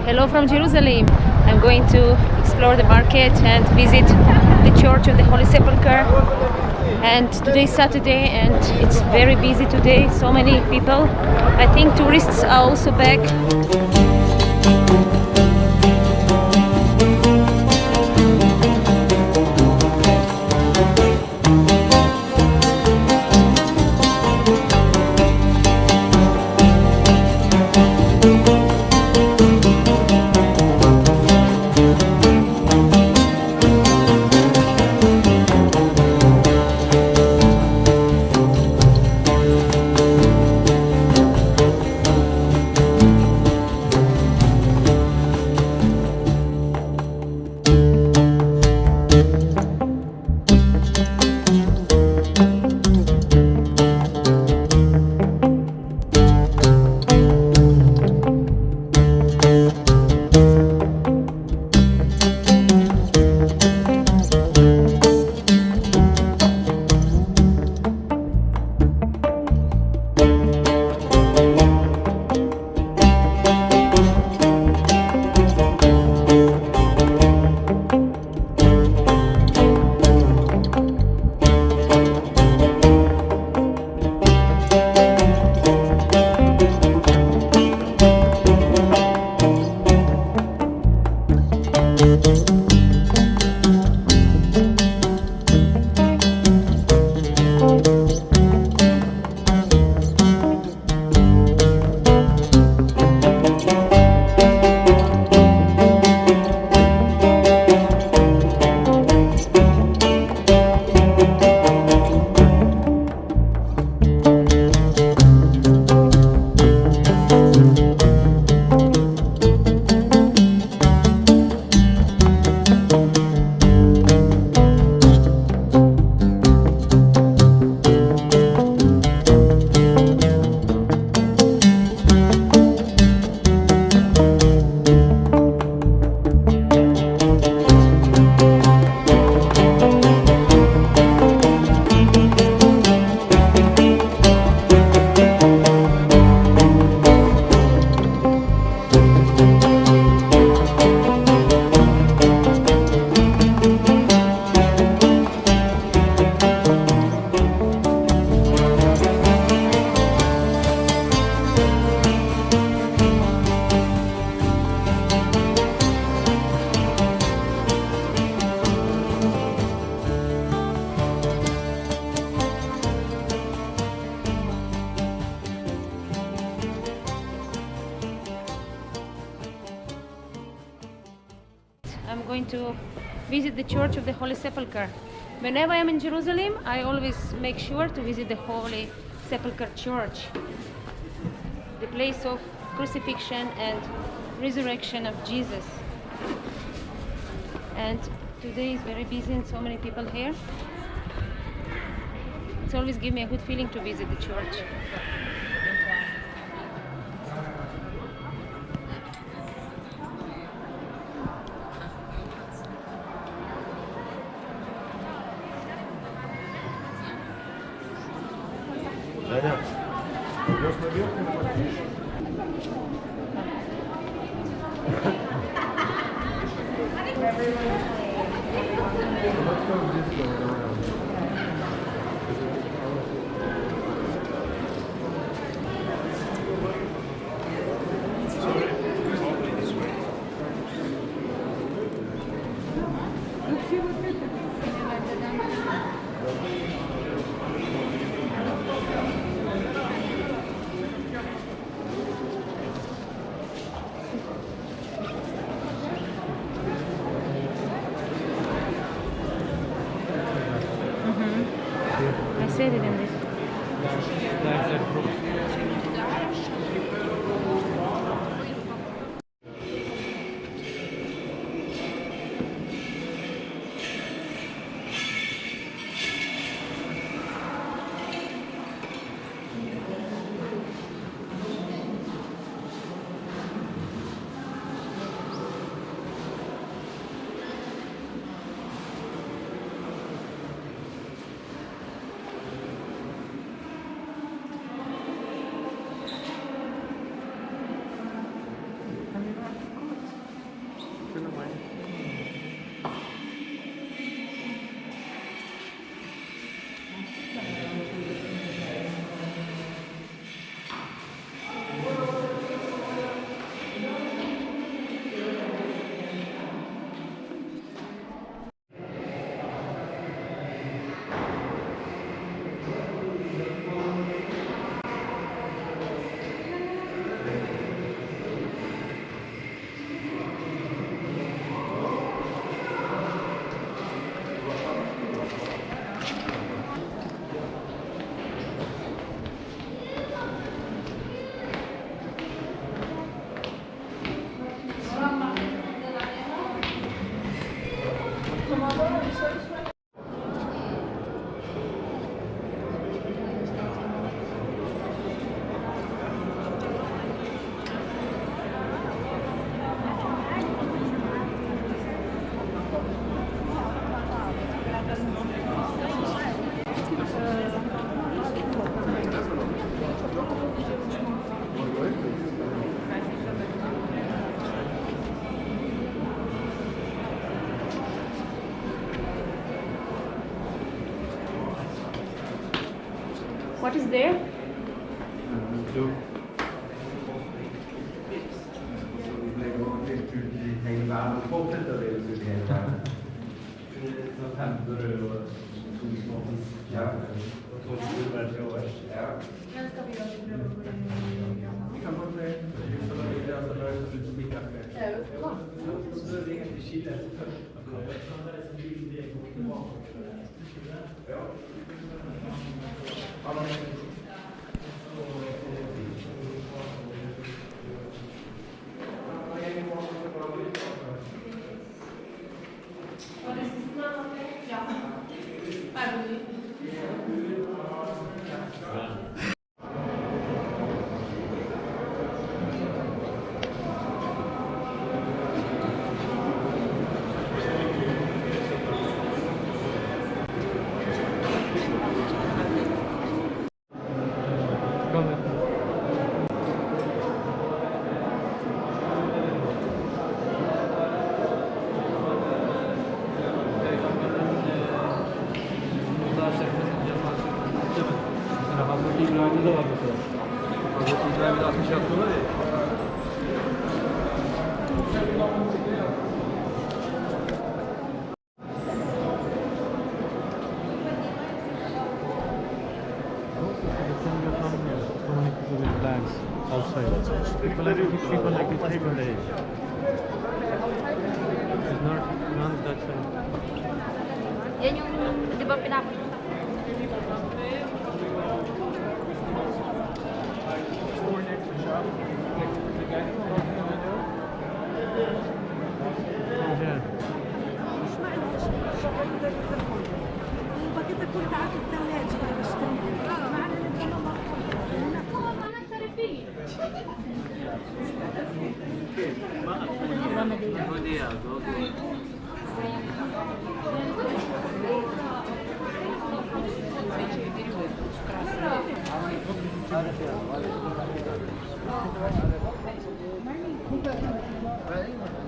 Hello from Jerusalem. I'm going to explore the market and visit the Church of the Holy Sepulchre. And today is Saturday and it's very busy today. So many people. I think tourists are also back. I'm going to visit the Church of the Holy Sepulchre. Whenever I'm in Jerusalem, I always make sure to visit the Holy Sepulchre Church, the place of crucifixion and resurrection of Jesus. And today is very busy and so many people here. It's always gives me a good feeling to visit the church. I said it in this. What is there? İbrahim'de var mesela. Hazreti İbrahim'de 60 yapıyorlar ya. Outside. People like this people there. It's not none that Yan yung, di ba pinapit? Right?